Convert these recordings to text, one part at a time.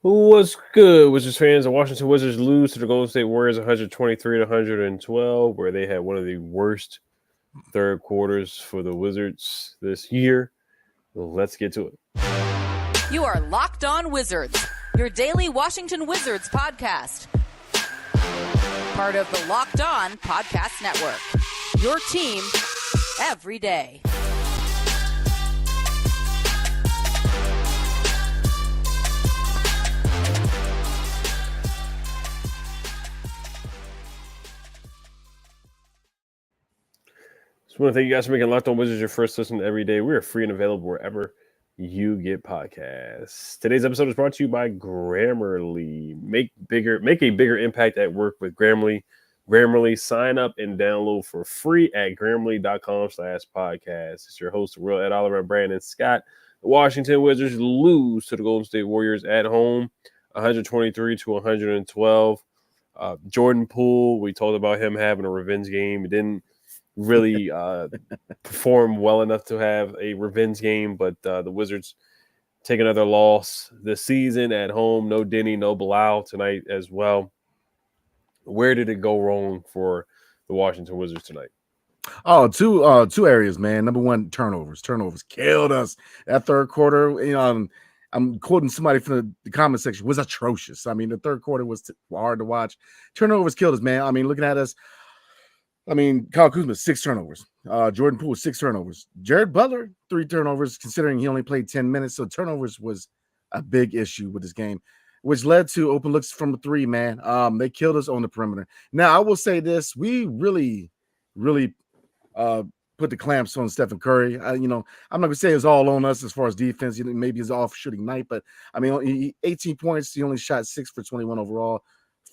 What's good, Wizards fans? The Washington Wizards lose to the Golden State Warriors 123 to 112, where they had one of the worst third quarters for the Wizards this year. Let's get to it. You are Locked On Wizards, your daily Washington Wizards podcast. Part of the Locked On Podcast Network, your team every day. Just want to thank you guys for making Locked On Wizards your first listen every day. We are free and available wherever you get podcasts. Today's episode is brought to you by Grammarly. Make a bigger impact at work with Grammarly. Grammarly, sign up and download for free at grammarly.com/podcast. It's your host, Real Ed Oliver and Brandon Scott. The Washington Wizards lose to the Golden State Warriors at home, 123 to 112. Jordan Poole, we talked about him having a revenge game. It didn't really perform well enough to have a revenge game, but the Wizards take another loss this season at home. No Denny, no Bilal tonight as well. Where did it go wrong for the Washington Wizards tonight? Oh, two areas, man. Number one, turnovers. Turnovers killed us that third quarter. I'm quoting somebody from the comment section, was atrocious. I mean, the third quarter was hard to watch. Turnovers killed us, man. I mean, looking at us, Kyle Kuzma, 6 turnovers. Jordan Poole, 6 turnovers. Jared Butler, 3 turnovers, considering he only played 10 minutes. So turnovers was a big issue with this game, which led to open looks from the 3, man. They killed us on the perimeter. Now, I will say this. We really put the clamps on Stephen Curry. I'm not going to say it's all on us as far as defense. Maybe it's off shooting night, but, 18 points. He only shot 6 for 21 overall,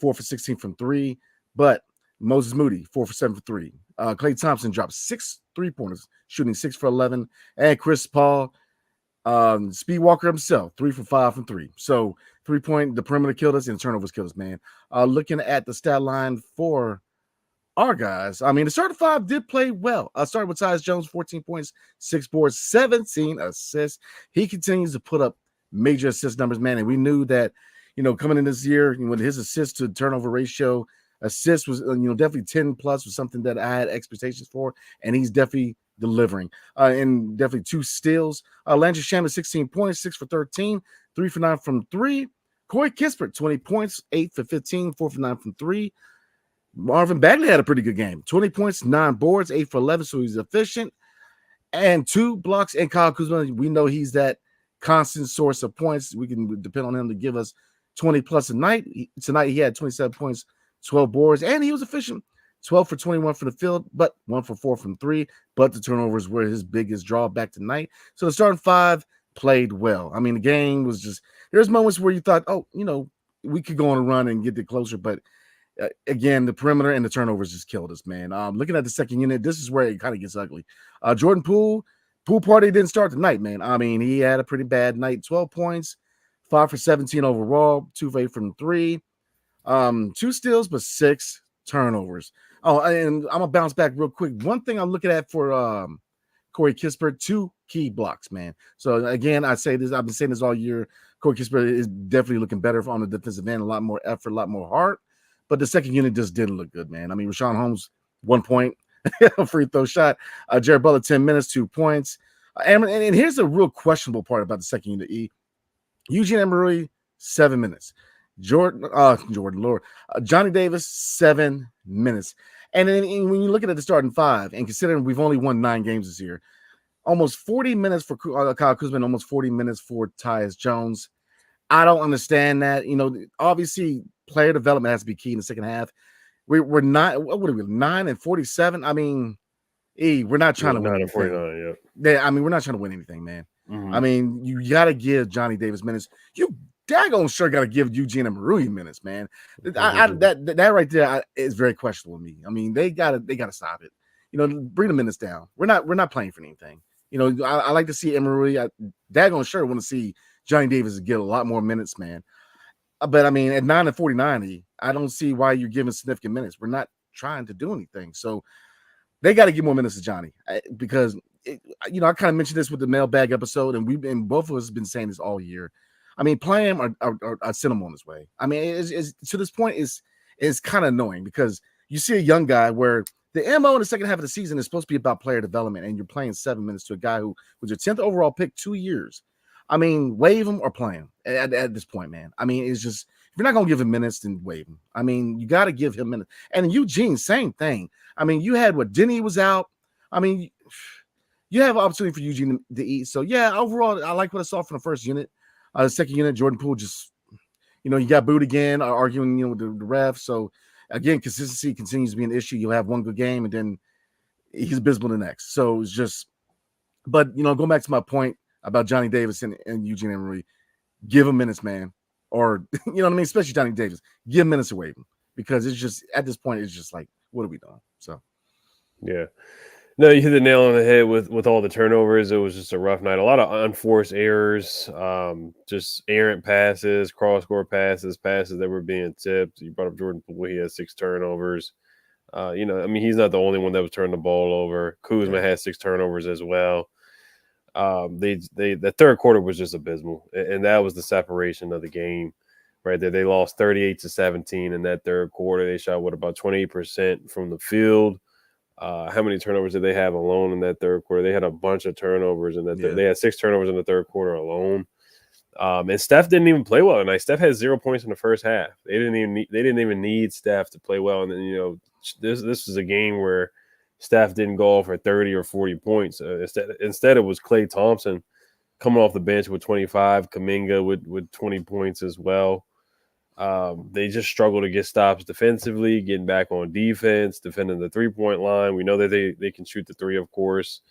4 for 16 from 3. But Moses Moody, 4 for 7 for 3. Klay Thompson dropped 6 3-pointers, shooting 6 for 11. And Chris Paul, Speed Walker himself, 3 for 5 from 3. So 3-point, the perimeter killed us and turnovers killed us, man. Looking at the stat line for our guys, the starting 5 did play well. Started with Tyus Jones, 14 points, 6 boards, 17 assists. He continues to put up major assist numbers, man. And we knew that, coming in this year, with his assist to turnover ratio, assist was, definitely 10 plus was something that I had expectations for, and he's definitely delivering. And definitely 2 steals. Landry Shamet, 16 points, 6 for 13, 3 for 9 from 3. Corey Kispert, 20 points, 8 for 15, 4 for 9 from 3. Marvin Bagley had a pretty good game, 20 points, 9 boards, 8 for 11, so he's efficient. And 2 blocks. And Kyle Kuzma, we know he's that constant source of points. We can depend on him to give us 20 plus a night. Tonight he had 27 points, 12 boards, and he was efficient. 12 for 21 from the field, but 1 for 4 from 3. But the turnovers were his biggest drawback tonight. So the starting 5 played well. The game was just, there's moments where you thought, we could go on a run and get it closer. But again, the perimeter and the turnovers just killed us, man. Looking at the second unit, this is where it kind of gets ugly. Jordan Poole party didn't start tonight, man. He had a pretty bad night. 12 points, 5 for 17 overall, 2 for 8 from 3. 2 steals, but 6 turnovers. Oh, and I'm gonna bounce back real quick. One thing I'm looking at for Corey Kispert, 2 key blocks, man. So again, I say this, I've been saying this all year. Corey Kispert is definitely looking better on the defensive end, a lot more effort, a lot more heart. But the second unit just didn't look good, man. Rashawn Holmes, 1 point, free throw shot. Jared Butler, 10 minutes, 2 points. And here's a real questionable part about the second unit. Eugene Emery, 7 minutes. Jordan Lord, Johnny Davis, 7 minutes. And then when you look at the starting 5, and considering we've only won 9 games this year, almost 40 minutes for Kyle Kuzma, and almost 40 minutes for Tyus Jones. I don't understand that. Obviously, player development has to be key in the second half. We're not. What are we? 9 and 47. We're not trying to win. 9 and 49. Yeah. We're not trying to win anything, man. Mm-hmm. You got to give Johnny Davis minutes. You daggone sure got to give Eugene and Marui minutes, man. That right there is very questionable to me. They gotta stop it. Bring the minutes down. We're not playing for anything. I like to see Emery. Daggone sure want to see Johnny Davis get a lot more minutes, man. But at 9 and 49, I don't see why you're giving significant minutes. We're not trying to do anything. So they got to give more minutes to Johnny because I kind of mentioned this with the mailbag episode, and both of us have been saying this all year. I mean, play him or send him on his way. I mean, it's to this point is kind of annoying because you see a young guy where the MO in the second half of the season is supposed to be about player development, and you're playing 7 minutes to a guy who was your 10th overall pick 2 years. I mean, waive him or play him at this point, man. I mean, it's just if you're not gonna give him minutes, then waive him. I mean, you got to give him minutes. And Eugene, same thing. I mean, you had what Denny was out. I mean, you have an opportunity for Eugene to eat. So yeah, overall, I like what I saw from the first unit. The second unit, Jordan Poole just, you got booed again, arguing, with the ref. So again, consistency continues to be an issue. You'll have one good game and then he's abysmal the next. So it's just, but going back to my point about Johnny Davis and Eugene Emery, give him minutes, man. Or you know what I mean, especially Johnny Davis, give him minutes away because it's just at this point, it's just like, what are we doing? So yeah. No, you hit the nail on the head with all the turnovers. It was just a rough night. A lot of unforced errors, just errant passes, cross-court passes that were being tipped. You brought up Jordan Poole. He had 6 turnovers. I mean, he's not the only one that was turning the ball over. Kuzma had 6 turnovers as well. The third quarter was just abysmal, and that was the separation of the game right there. They lost 38-17 in that third quarter. They shot about 28% from the field. How many turnovers did they have alone in that third quarter? They had a bunch of turnovers in that. They had 6 turnovers in the third quarter alone. And Steph didn't even play well tonight. Steph had 0 points in the first half. They didn't even need Steph to play well. And then this was a game where Steph didn't go off for 30 or 40 points. Instead, it was Klay Thompson coming off the bench with 25. Kuminga with 20 points as well. They just struggle to get stops defensively, getting back on defense, defending the 3-point line. We know that they can shoot the 3, of course,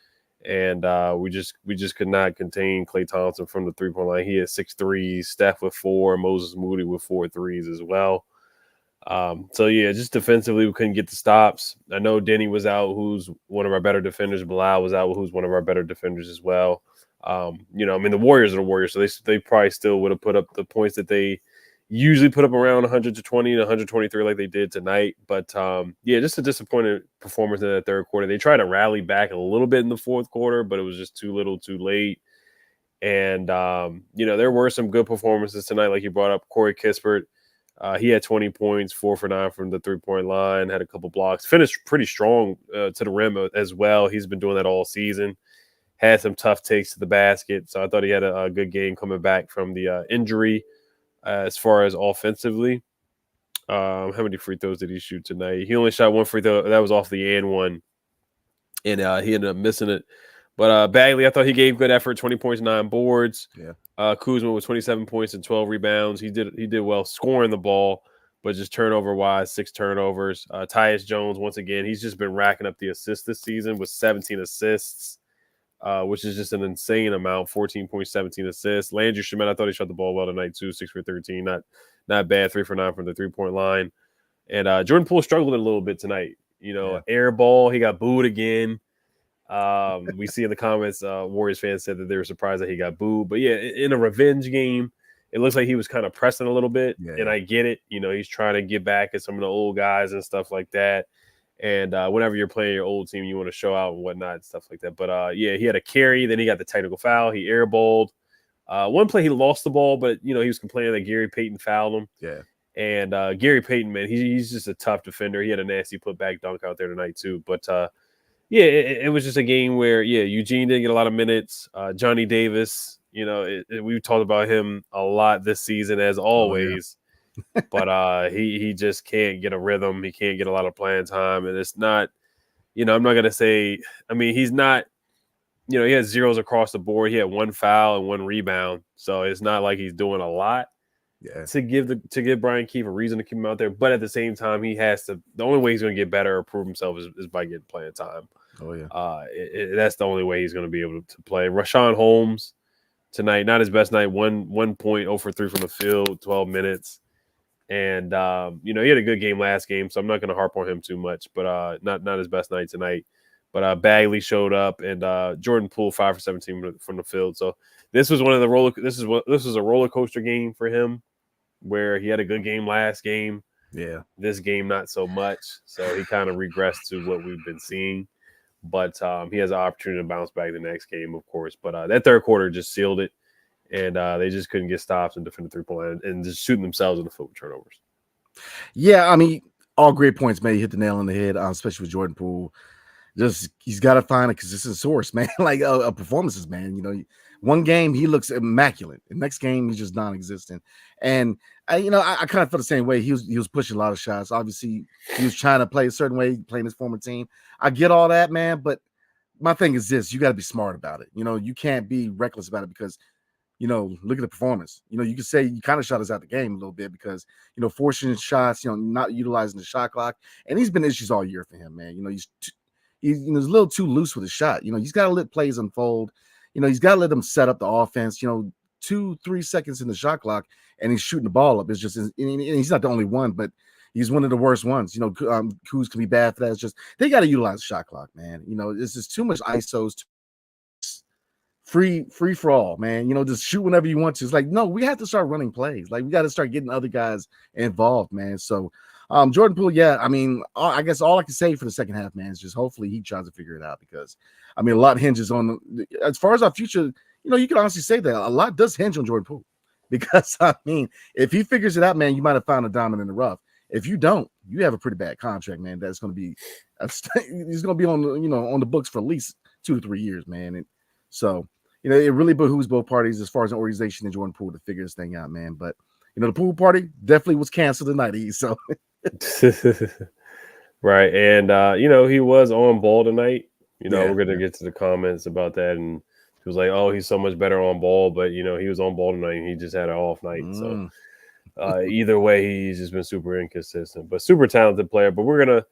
and we just could not contain Klay Thompson from the 3-point line. He had 6 threes, Steph with 4, Moses Moody with 4 threes as well. So yeah, just defensively we couldn't get the stops. I know Denny was out, who's one of our better defenders. Bilal was out, who's one of our better defenders as well. I mean the Warriors are the Warriors, so they probably still would have put up the points that they usually put up around 120 to 123 like they did tonight. But just a disappointing performance in that third quarter. They tried to rally back a little bit in the fourth quarter, but it was just too little too late. And, there were some good performances tonight, like you brought up. Corey Kispert, he had 20 points, 4 for 9 from the 3-point line, had a couple blocks, finished pretty strong to the rim as well. He's been doing that all season. Had some tough takes to the basket. So I thought he had a good game coming back from the injury. As far as offensively, how many free throws did he shoot tonight? He only shot 1 free throw. That was off the and one, and he ended up missing it. But Bagley, I thought he gave good effort, 20 points, 9 boards. Yeah. Kuzma with 27 points and 12 rebounds. He did well scoring the ball, but just turnover-wise, 6 turnovers. Tyus Jones, once again, he's just been racking up the assists this season with 17 assists. Which is just an insane amount, 14 points, 17 assists. Landry Shamet, I thought he shot the ball well tonight too, 6 for 13. Not bad, 3 for 9 from the 3-point line. And Jordan Poole struggled a little bit tonight. Air ball, he got booed again. We see in the comments, Warriors fans said that they were surprised that he got booed. But yeah, in a revenge game, it looks like he was kind of pressing a little bit. Yeah. And I get it. He's trying to get back at some of the old guys and stuff like that. And whenever you're playing your old team, you want to show out and whatnot and stuff like that. But, he had a carry. Then he got the technical foul. He airballed. One play, he lost the ball, but, he was complaining that Gary Payton fouled him. Yeah. And Gary Payton, man, he's just a tough defender. He had a nasty putback dunk out there tonight too. But, it was just a game where, Eugene didn't get a lot of minutes. Johnny Davis, we talked about him a lot this season, as always. But he just can't get a rhythm. He can't get a lot of playing time. And it's not, I'm not going to say, I mean, he's not, he had zeros across the board. He had 1 foul and 1 rebound. So it's not like he's doing a lot to give Brian Keefe a reason to keep him out there. But at the same time, he has to, the only way he's going to get better or prove himself is by getting playing time. Oh, yeah. That's the only way he's going to be able to play. Rashawn Holmes tonight, not his best night, 1 point, 0 for 3 from the field, 12 minutes. And, he had a good game last game, so I'm not going to harp on him too much, but not his best night tonight. But Bagley showed up, and Jordan Poole 5 for 17 from the field. So this was this was a roller coaster game for him, where he had a good game last game. Yeah. This game, not so much. So he kind of regressed to what we've been seeing. But he has an opportunity to bounce back the next game, of course. But that third quarter just sealed it. and they just couldn't get stops and defend the 3-point line and just shooting themselves in the foot with turnovers. Yeah, I mean, all great points, man. You hit the nail on the head, especially with Jordan Poole. Just he's got to find a consistent source, man. Like performances, man. You know, one game he looks immaculate, the next game he's just non-existent. And I kind of felt the same way. He was pushing a lot of shots. Obviously, he was trying to play a certain way, playing his former team. I get all that, man. But my thing is this: you got to be smart about it. You know, you can't be reckless about it because, you know, look at the performance. You know, you could say you kind of shot us out the game a little bit because, you know, forcing shots, you know, not utilizing the shot clock, and he's been issues all year for him, man. You know, he's a little too loose with his shot. You know, he's got to let plays unfold. You know, he's got to let them set up the offense. You know, 2-3 seconds in the shot clock, and he's shooting the ball up. It's just, and he's not the only one, but he's one of the worst ones. You know, Kuz can be bad for that. It's just they got to utilize the shot clock, man. You know, it's just too much ISOs. Free for all, man. You know, just shoot whenever you want to. It's like, no, we have to start running plays. Like, we got to start getting other guys involved, man. So, Jordan Poole, yeah, I mean, I guess all I can say for the second half, man, is just hopefully he tries to figure it out because, I mean, a lot hinges on, as far as our future, you know, you can honestly say that a lot does hinge on Jordan Poole because, I mean, if he figures it out, man, you might have found a diamond in the rough. If you don't, you have a pretty bad contract, man. That's going to be, he's going to be on the books for at least 2 to 3 years, man. And so, you know, it really behooves both parties as far as an organization and Jordan Poole to figure this thing out, man. But, you know, the pool party definitely was canceled tonight, so. Right. And, you know, he was on ball tonight. You know, Yeah, we're going to get to the comments about that. And he was like, oh, he's so much better on ball. But, you know, he was on ball tonight and he just had an off night. So either way, he's just been super inconsistent, but super talented player. But we're going to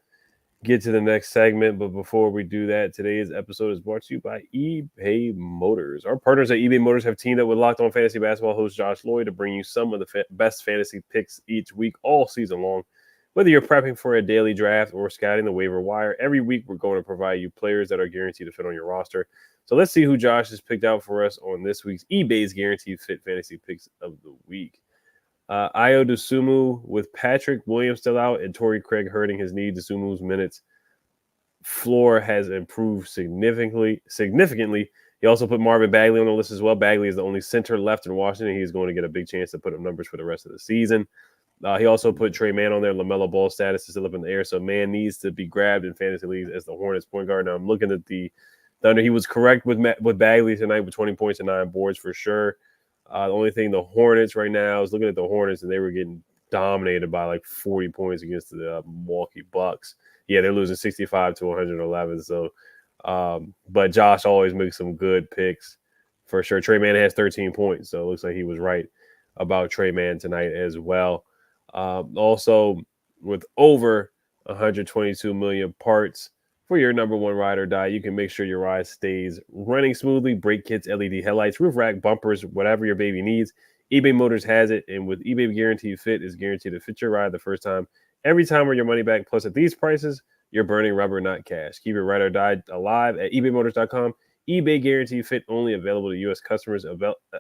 get to the next segment. But before we do that, today's episode is brought to you by eBay Motors. Our partners at eBay Motors have teamed up with Locked On Fantasy Basketball host Josh Lloyd to bring you some of the best fantasy picks each week, all season long. Whether you're prepping for a daily draft or scouting the waiver wire, every week we're going to provide you players that are guaranteed to fit on your roster. So let's see who Josh has picked out for us on this week's eBay's Guaranteed Fit Fantasy Picks of the Week. Ayo Dosunmu with Patrick Williams still out and Torrey Craig hurting his knee. Dosumu's minutes floor has improved significantly. He also put Marvin Bagley on the list as well. Bagley is the only center left in Washington. He's going to get a big chance to put up numbers for the rest of the season. He also put Trey Mann on there. LaMelo Ball status is still up in the air, so Mann needs to be grabbed in fantasy leagues as the Hornets point guard. Now I'm looking at the Thunder. He was correct with Bagley tonight with 20 points and 9 boards for sure. The only thing the Hornets right now is looking at the Hornets, and they were getting dominated by like 40 points against the Milwaukee Bucks. Yeah, they're losing 65 to 111. So, but Josh always makes some good picks for sure. Trey Mann has 13 points, so it looks like he was right about Trey Mann tonight as well. Also, with over 122 million parts for your number one ride or die, you can make sure your ride stays running smoothly. Brake kits, LED headlights, roof rack, bumpers, whatever your baby needs. eBay Motors has it, and with eBay Guaranteed Fit is guaranteed to fit your ride the first time, every time, or your money back. Plus, at these prices, you're burning rubber, not cash. Keep your ride or die alive at ebaymotors.com. eBay Guaranteed Fit only available to U.S. customers.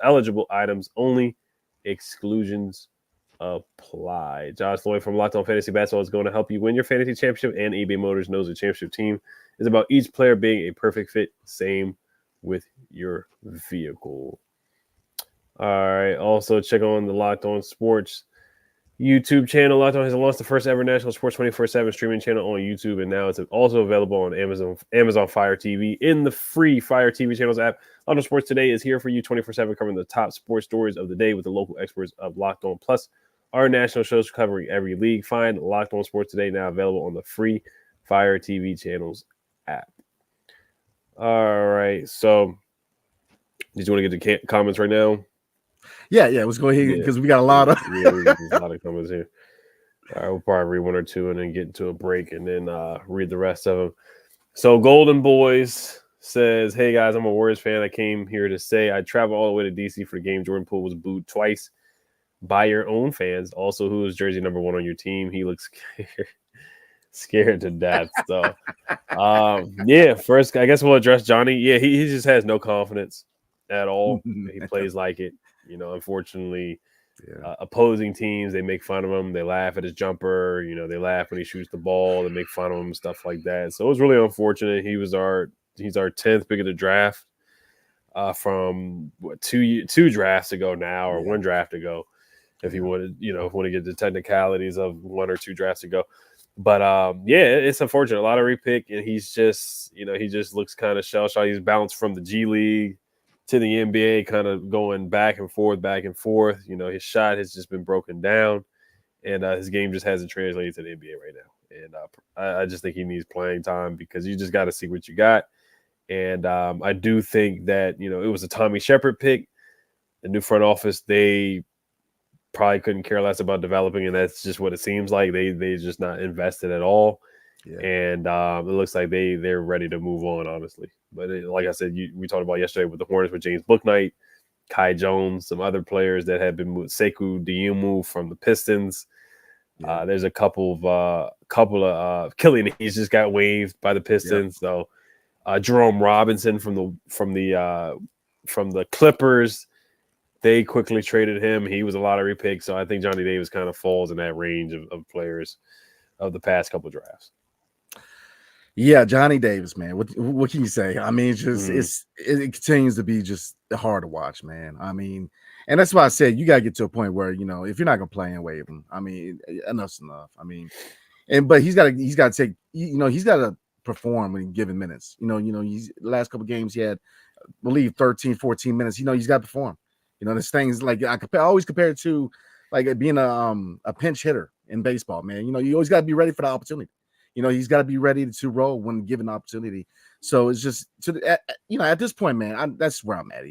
Eligible items only. Exclusions apply. Josh Lloyd from Locked On Fantasy Basketball is going to help you win your fantasy championship, and eBay Motors knows the championship team is about each player being a perfect fit. Same with your vehicle. All right. Also, check on the Locked On Sports YouTube channel. Locked On has launched the first ever national sports 24/7 streaming channel on YouTube, and now it's also available on Amazon Fire TV in the free Fire TV channels app. Locked On Sports Today is here for you 24/7, covering the top sports stories of the day with the local experts of Locked On, plus our national shows covering every league. Find Locked On Sports Today now available on the free Fire TV channels app. All right. So, did you want to get the comments right now? Yeah. Let's go ahead because we got a lot of a lot of comments here. All right, we'll probably read one or two and then get into a break and then read the rest of them. So, Golden Boys says, "Hey guys, I'm a Warriors fan. I came here to say I traveled all the way to DC for the game. Jordan Poole was booed twice by your own fans. Also, who is jersey number 1 on your team? He looks scared to death." So, yeah. First, I guess we'll address Johnny. Yeah, he just has no confidence at all. He plays like it. You know, unfortunately, opposing teams, they make fun of him. They laugh at his jumper. You know, they laugh when he shoots the ball. They make fun of him and stuff like that. So it was really unfortunate. He's our 10th pick of the draft. from two drafts ago now, or one draft ago, if you wanted, want to get the technicalities of one or two drafts ago. But it's unfortunate. A lottery pick, and he's just, he just looks kind of shell-shocked. He's bounced from the G League to the NBA, kind of going back and forth. His shot has just been broken down, and his game just hasn't translated to the NBA right now. And I just think he needs playing time, because you just got to see what you got. And I do think that, it was a Tommy Shepard pick. The new front office, they probably couldn't care less about developing, and that's just what it seems like. They just not invested at all. Yeah. And it looks like they're ready to move on, honestly. But like I said, we talked about yesterday with the Hornets with James Bouknight, Kai Jones, some other players that have been moved. Sekou Diumu from the Pistons. Yeah. There's a couple of Killian Hayes just got waived by the Pistons. Yeah. So Jerome Robinson from the Clippers, they quickly traded him. He was a lottery pick, so I think Johnny Davis kind of falls in that range of players of the past couple of drafts. Yeah, Johnny Davis, man. What can you say? I mean, it's just it continues to be just hard to watch, man. I mean, and that's why I said you gotta get to a point where, if you're not gonna play and waive him, I mean, enough's enough. I mean, but he's gotta take, he's gotta perform when given minutes. He's the last couple of games he had, I believe 13, 14 minutes. He's got to perform. This thing's like I always compare it to like being a pinch hitter in baseball, man. You always got to be ready for the opportunity. He's got to be ready to roll when given the opportunity. So it's just at this point, man, that's where I'm at.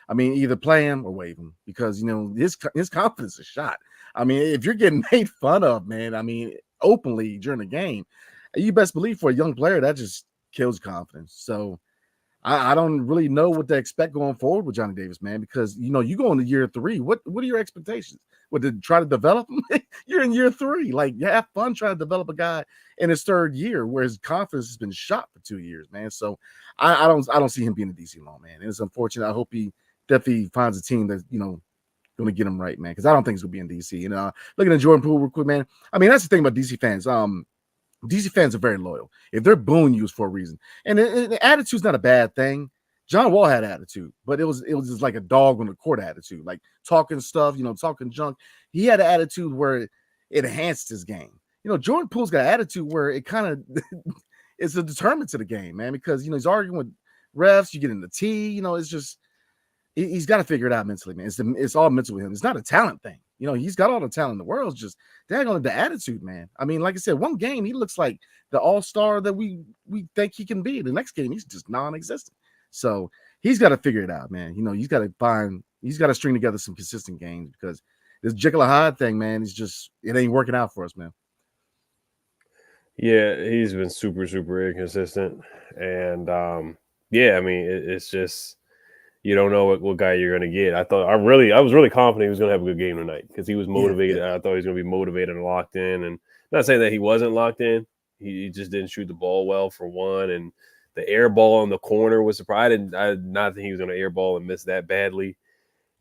I mean, either play him or waive him, because his confidence is shot. I mean, if you're getting made fun of, man, I mean, openly during the game, you best believe for a young player that just kills confidence. So I don't really know what to expect going forward with Johnny Davis, man, because you go into year 3. What are your expectations? What, to try to develop him? You're in year 3. Like, you have fun trying to develop a guy in his 3rd year where his confidence has been shot for 2 years, man. So I don't see him being a DC long, man. And it's unfortunate. I hope he definitely finds a team that's going to get him right, man, because I don't think he's going to be in DC. Looking at Jordan Poole real quick, man. I mean, that's the thing about DC fans. DC fans are very loyal. If they're booing you, it's for a reason. And the attitude's not a bad thing. John Wall had attitude, but it was just like a dog on the court attitude, like talking stuff, talking junk. He had an attitude where it enhanced his game. Jordan Poole's got an attitude where it kind of is a determinant to the game, man, because, he's arguing with refs. You get in the tee, it's just, he's got to figure it out mentally, man. It's all mental with him. It's not a talent thing. He's got all the talent in the world. It's just daggone the attitude, man. I mean, like I said, one game he looks like the all-star that we think he can be. The next game he's just non-existent. So he's got to figure it out, man. He's got to string together some consistent games, because this Jekyll and Hyde thing, man, it ain't working out for us, man. Yeah, he's been super, super inconsistent. And I mean, it's just, you don't know what guy you're going to get. I was really confident he was going to have a good game tonight, because he was motivated. Yeah. I thought he was going to be motivated and locked in. And not saying that he wasn't locked in. He just didn't shoot the ball well, for one. And the air ball in the corner was surprising. I did not think he was going to air ball and miss that badly.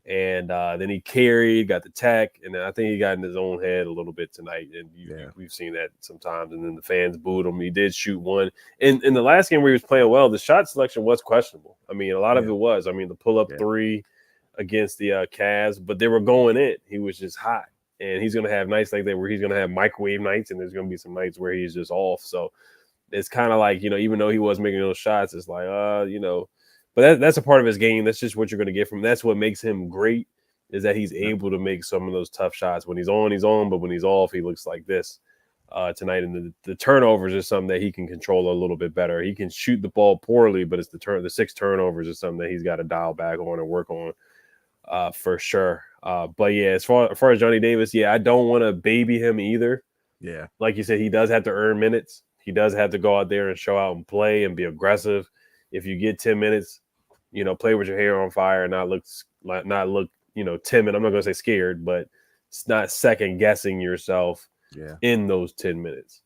And then he got the tech, and then I think he got in his own head a little bit tonight. And we've seen that sometimes. And then the fans booed him. He did shoot one. In the last game where he was playing well, the shot selection was questionable. I mean, a lot of it was. I mean, the pull-up 3 against the Cavs, but they were going in. He was just hot. And he's going to have nights like that where he's going to have microwave nights, and there's going to be some nights where he's just off. So it's kind of like, even though he was making those shots, it's like, but that's a part of his game. That's just what you're going to get from him. That's what makes him great, is that he's able to make some of those tough shots. When he's on, he's on. But when he's off, he looks like this tonight. And the turnovers is something that he can control a little bit better. He can shoot the ball poorly, but it's the 6 turnovers is something that he's got to dial back on and work on for sure. But yeah, as far as Johnny Davis, I don't want to baby him either. Yeah. Like you said, he does have to earn minutes. He does have to go out there and show out and play and be aggressive. If you get 10 minutes, play with your hair on fire and not look, timid. I'm not going to say scared, but it's not second guessing yourself in those 10 minutes.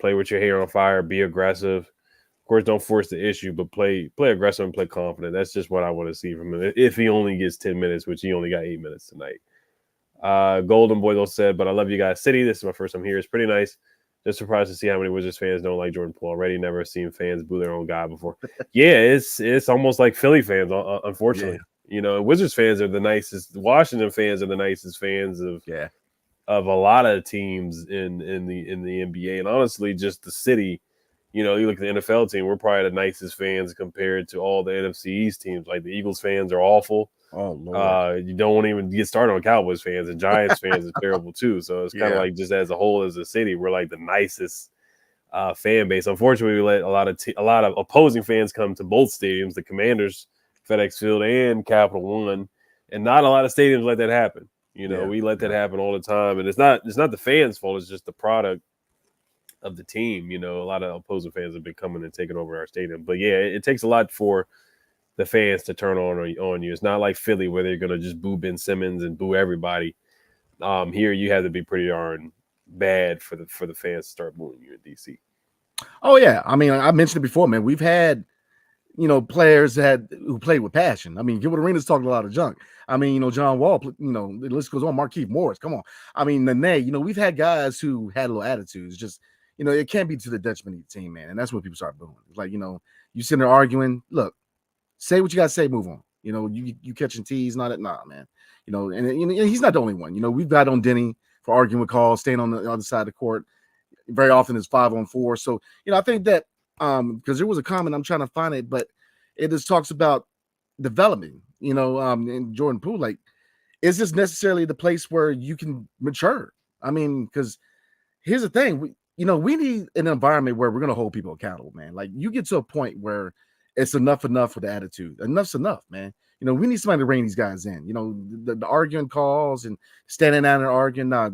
Play with your hair on fire, be aggressive. Of course, don't force the issue, but play aggressive and play confident. That's just what I want to see from him. If he only gets 10 minutes, which he only got 8 minutes tonight. Golden Boy though said, but I love you guys. City, this is my first time here. It's pretty nice Just surprised to see how many Wizards fans don't like Jordan Poole already. Never seen fans boo their own guy before. Yeah, it's almost like Philly fans, unfortunately. Wizards fans are the nicest. Washington fans are the nicest fans of a lot of teams in the NBA, and honestly, just the city. You look at the NFL team, we're probably the nicest fans compared to all the NFC East teams. Like the Eagles fans are awful. Oh, Lord. You don't even get started on Cowboys fans, and Giants fans are terrible too. So it's kind of like just as a whole, as a city, we're like the nicest fan base. Unfortunately, we let a lot of opposing fans come to both stadiums, the Commanders, FedEx Field, and Capital One, and not a lot of stadiums let that happen. We let that happen all the time, and it's not the fans' fault. It's just the product of the team. A lot of opposing fans have been coming and taking over our stadium. But yeah, it takes a lot for the fans to turn on you. It's not like Philly where they're gonna just boo Ben Simmons and boo everybody. Here you have to be pretty darn bad for the fans to start booing you in DC. Oh yeah, I mean, I mentioned it before, man. We've had players who played with passion. I mean, Gilbert Arenas talking a lot of junk. I mean, John Wall, the list goes on. Markieff Morris, come on. I mean, Nene, we've had guys who had a little attitudes. Just, it can't be to the detriment of the team, man. And that's when people start booing. It's like, you sitting there arguing. Look, say what you got to say, move on. You catching teas, not at nah, man. And he's not the only one. We've got on Denny for arguing with calls, staying on the other side of the court. Very often it's 5-on-4. So, I think that because there was a comment, I'm trying to find it, but it just talks about development, in Jordan Poole. Like, is this necessarily the place where you can mature? I mean, because here's the thing, we need an environment where we're going to hold people accountable, man. Like, you get to a point where it's enough with the attitude. Enough's enough, man. We need somebody to rein these guys in. The arguing calls and standing down and arguing. Nah,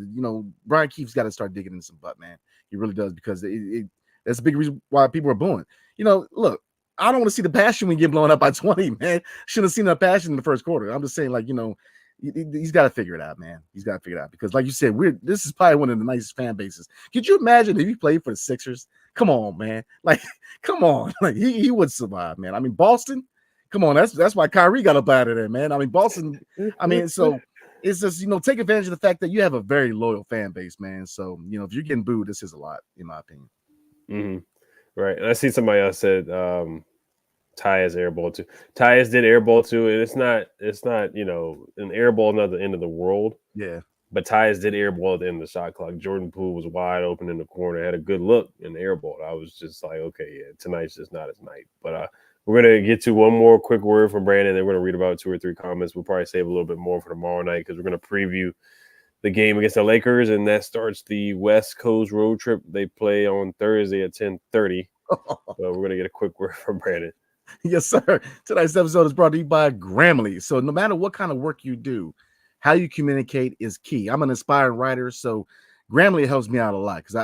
Brian Keefe's got to start digging in some butt, man. He really does, because that's a big reason why people are booing. Look, I don't want to see the passion when you get blown up by 20, man. Should have seen that passion in the first quarter. I'm just saying, like, he's got to figure it out, man. He's got to figure it out, because, like you said, this is probably one of the nicest fan bases. Could you imagine if he played for the Sixers? Come on, man. Like, come on. Like, he would survive, man. I mean, Boston, come on. That's why Kyrie got up out of there, man. I mean, Boston, so it's just, take advantage of the fact that you have a very loyal fan base, man. So, if you're getting booed, this is a lot, in my opinion. Mm-hmm. Right. And I see somebody else said Tyus airball too. Tyus did airball too, and it's not an airball, not the end of the world. Yeah. But Tyus did airball at the end of the shot clock. Jordan Poole was wide open in the corner, had a good look in the airball. I was just like, okay, yeah, tonight's just not his night. But we're gonna get to one more quick word from Brandon, and we're gonna read about 2 or 3 comments. We'll probably save a little bit more for tomorrow night, because we're gonna preview the game against the Lakers, and that starts the West Coast road trip. They play on Thursday at 10:30. So we're going to get a quick word from Brandon. Yes, sir. Tonight's episode is brought to you by Grammarly. So no matter what kind of work you do, how you communicate is key. I'm an inspired writer, so Grammarly helps me out a lot, because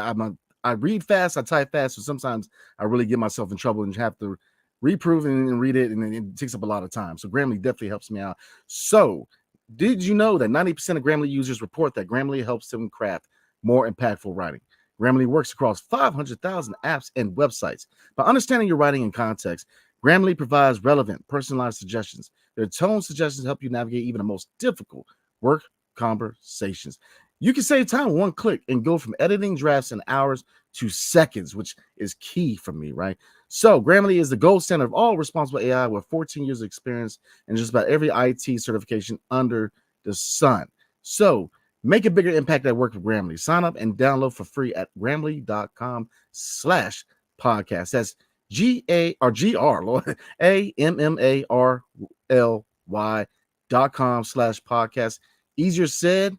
I read fast, I type fast, so sometimes I really get myself in trouble and have to reprove and read it, and it takes up a lot of time. So Grammarly definitely helps me out. So did you know that 90% of Grammarly users report that Grammarly helps them craft more impactful writing? Grammarly works across 500,000 apps and websites. By understanding your writing in context, Grammarly provides relevant, personalized suggestions. Their tone suggestions help you navigate even the most difficult work conversations. You can save time with one click and go from editing drafts in hours to seconds, which is key for me, right? So Grammarly is the gold standard of all responsible AI, with 14 years of experience and just about every IT certification under the sun. So make a bigger impact at work with Grammarly. Sign up and download for free at Grammarly.com/podcast. That's GAMMARLY.com/podcast. Easier said,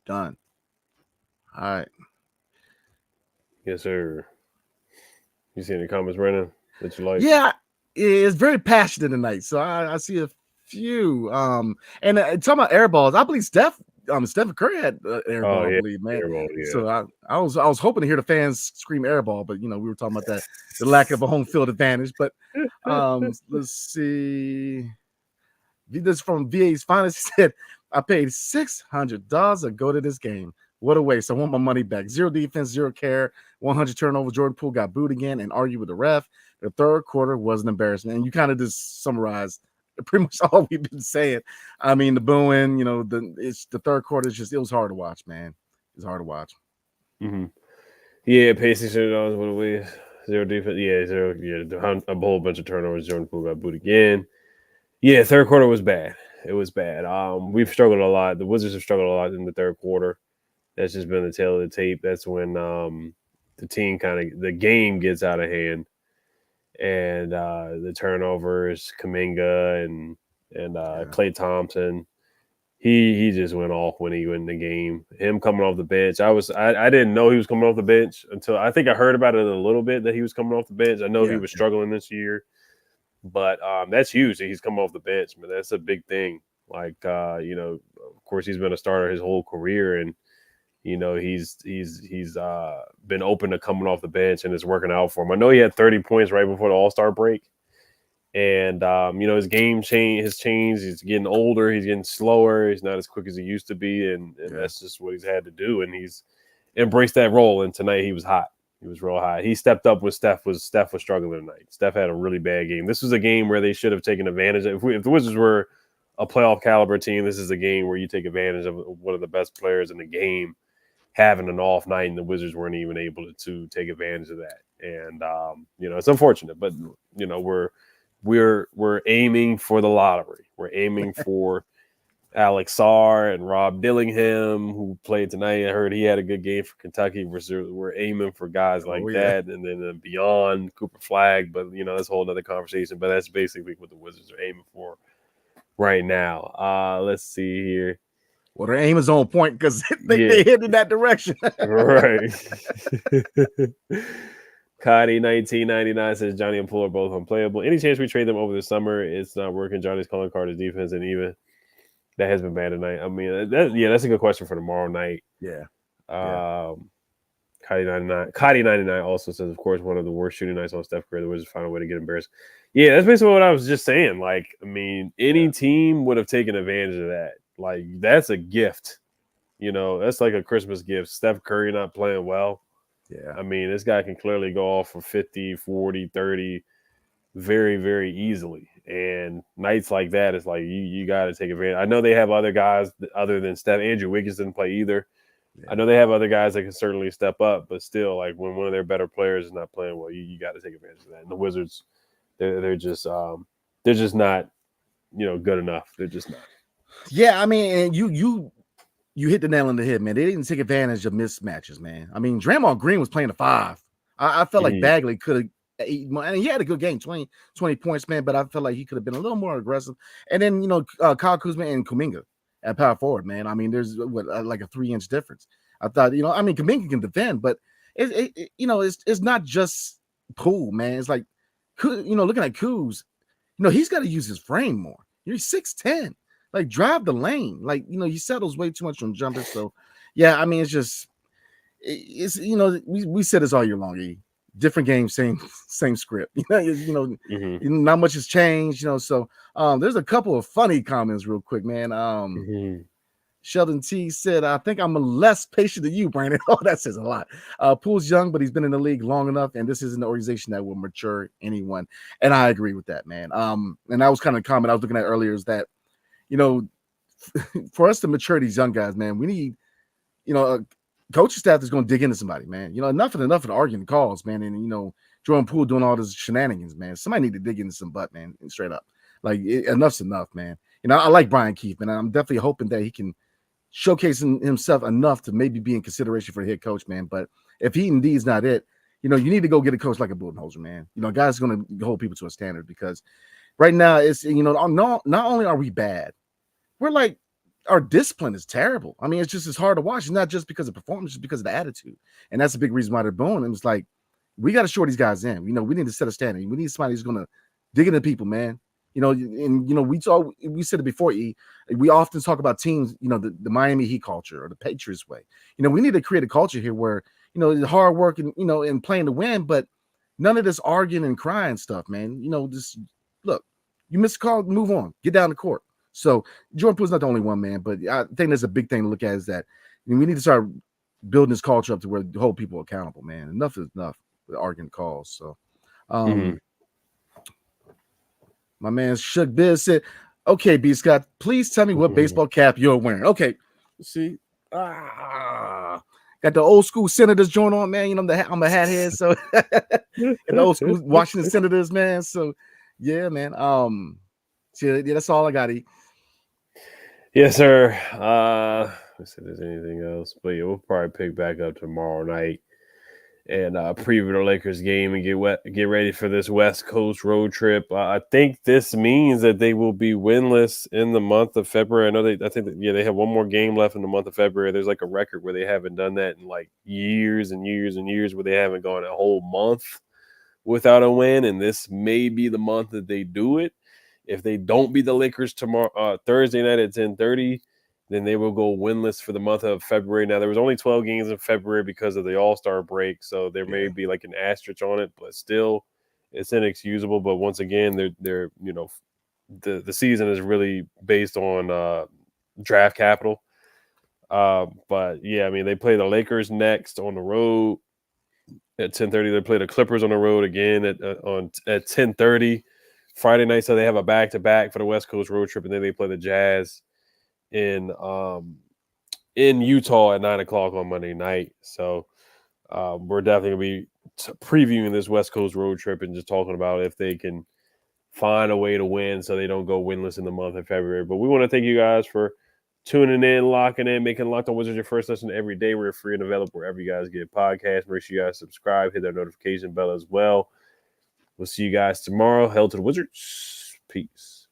done. All right. Yes, sir. You see any comments, Brandon, that you like? Yeah, it's very passionate tonight. So I see a few. And talking about air balls, I believe Stephen Curry had air ball, I believe, man. Airball, yeah. So I was hoping to hear the fans scream air ball, but we were talking about that, the lack of a home field advantage. But let's see. This from VA's finest. He said, I paid $600 to go to this game. What a waste. I want my money back. 0 defense, 0 care, 100 turnovers. Jordan Poole got booed again and argued with the ref. The third quarter was an embarrassment. And you kind of just summarized pretty much all we've been saying. I mean, the booing, the third quarter is just, it was hard to watch, man. It's hard to watch. Mm-hmm. Yeah, pacing shutdowns. What are we? Zero defense. Yeah, zero. Yeah, a whole bunch of turnovers. Jordan Poole got booed again. Yeah, third quarter was bad. It was bad. We've struggled a lot. The Wizards have struggled a lot in the third quarter. That's just been the tail of the tape. That's when the game gets out of hand, and the turnovers, Kuminga and Klay Thompson. He just went off when he went in the game. Him coming off the bench. I didn't know he was coming off the bench until I think I heard about it a little bit that he was coming off the bench. I know he was struggling this year, but that's huge that he's coming off the bench, man. That's a big thing. Like of course he's been a starter his whole career, and he's been open to coming off the bench, and it's working out for him. I know he had 30 points right before the All-Star break. And his game has changed. He's getting older. He's getting slower. He's not as quick as he used to be, and that's just what he's had to do. And he's embraced that role. And tonight he was hot. He was real hot. He stepped up when Steph was struggling tonight. Steph had a really bad game. This was a game where they should have taken advantage. If the Wizards were a playoff caliber team, this is a game where you take advantage of one of the best players in the game having an off night, and the Wizards weren't even able to take advantage of that. And it's unfortunate, but we're aiming for the lottery. We're aiming for Alex Sarr and Rob Dillingham, who played tonight. I heard he had a good game for Kentucky. We're aiming for guys like that, and then beyond Cooper Flag. But that's a whole other conversation. But that's basically what the Wizards are aiming for right now. Let's see here. Well, their aim is on point because they hit in that direction. Right. Cotty 1999 says Johnny and Poole are both unplayable. Any chance we trade them over the summer? It's not working. Johnny's calling Carter's defense, and even that has been bad tonight. I mean, that's a good question for tomorrow night. Yeah. Cotty 99 also says, of course, one of the worst shooting nights on Steph Curry. The Wizards find a way to get embarrassed. Yeah, that's basically what I was just saying. Like, I mean, any team would have taken advantage of that. Like, that's a gift. That's like a Christmas gift. Steph Curry not playing well. Yeah. I mean, this guy can clearly go off for 50, 40, 30 very, very easily. And nights like that, it's like you got to take advantage. I know they have other guys other than Steph. Andrew Wiggins didn't play either. Yeah. I know they have other guys that can certainly step up, but still, like when one of their better players is not playing well, you got to take advantage of that. And the Wizards, they're just not, good enough. They're just not. Yeah, I mean, and you hit the nail on the head, man. They didn't take advantage of mismatches, man. I mean, Draymond Green was playing a 5. I felt like Bagley could have, and he had a good game, 20 points, man, but I felt like he could have been a little more aggressive. And then, Kyle Kuzma and Kuminga at power forward, man. I mean, there's like a 3-inch difference. I thought, Kuminga can defend, but it's not just Poole, man. It's like, looking at Kuz, he's got to use his frame more. He's 6'10". Like, drive the lane. Like, he settles way too much on jumpers. So, yeah, I mean, it's we said this all year long. Different game, same script. Not much has changed. So there's a couple of funny comments real quick, man. Sheldon T said, "I think I'm less patient than you, Brandon." Oh, that says a lot. Poole's young, but he's been in the league long enough, and this is an organization that will mature anyone. And I agree with that, man. And that was kind of the comment I was looking at earlier is that, for us to mature these young guys, man, we need, a coaching staff that's going to dig into somebody, man. Enough of the arguing calls, man. And, Jordan Poole doing all this shenanigans, man. Somebody need to dig into some butt, man, straight up. Like, enough's enough, man. I like Brian Keefe, and I'm definitely hoping that he can showcase himself enough to maybe be in consideration for the head coach, man. But if he indeed is not it, you need to go get a coach like a Budenholzer, man. A guy's going to hold people to a standard because right now it's, not only are we bad, we're like, our discipline is terrible. I mean, it's hard to watch. It's not just because of performance, it's because of the attitude. And that's a big reason why they're booing. And it's like, we got to shore these guys in. We need to set a standard. We need somebody who's going to dig into people, man. We said it before, we often talk about teams, the Miami Heat culture or the Patriots way. We need to create a culture here where, hard work and playing to win, but none of this arguing and crying stuff, man. Just look, you missed a call, move on, get down the court. So Jordan Poole's not the only one, man, but I think that's a big thing to look at is that we need to start building this culture up to where the whole people are accountable, man. Enough is enough with arguing calls. So, my man Shook Biz said, "Okay, B Scott, please tell me what baseball cap you're wearing." Okay, see, Got the old school Senators joint on, man. You know, I'm a hat head, so and the old school Washington Senators, man. So yeah, man. So, yeah, that's all I got. Yes, sir. Let's see if there's anything else, but yeah, we'll probably pick back up tomorrow night and preview the Lakers game and get ready for this West Coast road trip. I think this means that they will be winless in the month of February. I think they have one more game left in the month of February. There's like a record where they haven't done that in like years and years and years, where they haven't gone a whole month without a win, and this may be the month that they do it. If they don't beat the Lakers tomorrow, Thursday night at 10:30, then they will go winless for the month of February. Now, there was only 12 games in February because of the All-Star break, so there may be like an asterisk on it, but still, it's inexcusable. But once again, they're the season is really based on draft capital. But yeah, I mean, they play the Lakers next on the road at 10:30. They play the Clippers on the road again at 10:30 Friday night. So they have a back-to-back for the West Coast road trip, and then they play the Jazz in Utah at 9:00 on Monday night. So we're definitely gonna be previewing this West Coast road trip and just talking about if they can find a way to win so they don't go winless in the month of February. But we want to thank you guys for tuning in, locking in, making Locked On Wizards your first listen every day. We're free and available wherever you guys get podcasts. Make sure you guys subscribe, hit that notification bell as well. We'll see you guys tomorrow. Hail to the Wizards. Peace.